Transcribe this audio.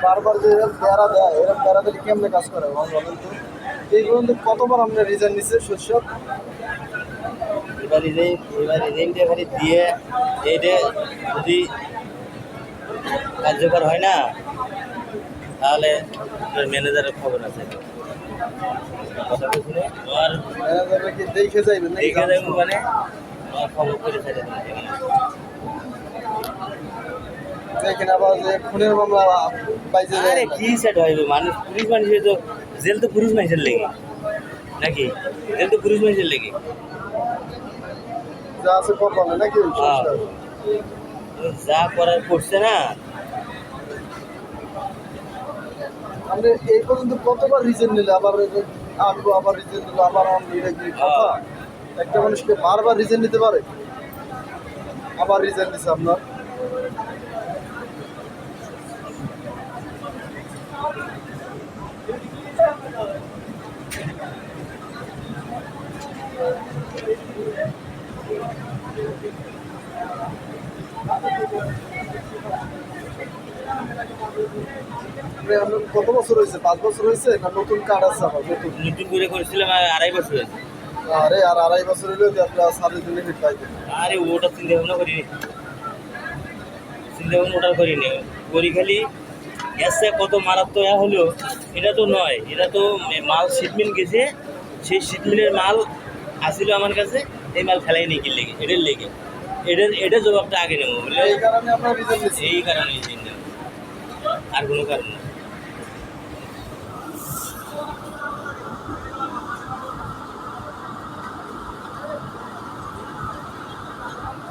বারবার যে প্যারা দেয় এরকম প্যারা দিলে কেমনে কাজ করে বলেন তো? এই পর্যন্ত কতবার আমরা রিজাইন নিচ্ছে শস্য? এবার রিজাইনটা খালি দিয়ে এইটা যদি কার্যকর হয় না তাহলে ম্যানেজারের খবর আছে কথা বলছিল আর ম্যানেজাররা কি দেখে যাইবেন নাকি? দেখে যাবো মানে আমার খবর করে ছেড়ে দেবে দেখেন আবার যে খুনের মামলা পাইছে আরে যায় কি সেট হইবে মানুষ পুলিশ মানুষের তো জেল তো পুলিশ মানুষের লেগে নাকি জেল তো পুলিশ মানুষের লেগে যা আছে কপালে নাকি? হ্যাঁ। যা করার করছে না আমরা এই পর্যন্ত কতবার রিজেন নিলে আবার আনবো আবার রিজেন নিলো আবার আনবো এটা কি কথা? একটা মানুষকে বারবার রিজেন নিতে পারে? আবার রিজেন দিছে আপনার আপনার কত বছর হয়েছে? 5 বছর হয়েছে না নতুন কার্ড আছে আবার নতুন? নতুন করে করেছিলাম আড়াই বছর হয়েছে আরে আর 2.5 বছর হইলেও যে আপনার সার্ভিস বেনিফিট পাইবেন। আরে ওটা চিন্তা ভাবনা করিনি চিন্তা ভাবনা ওটা করিনি করি খালি গ্যাসটা কত মারাত্মক হলো এটা তো নয় এটা তো মাল শিপমেন্ট গেছে সেই শিপমেন্টের মাল আসিল আমার কাছে এই মাল ফেলাই নিয়ে কি লেগে এটার লেগে এটা জবাবটা আগে নেবো বলে এই কারণে আমরা রিজেন নিচ্ছি। এই কারণে আর কোনো কারণ না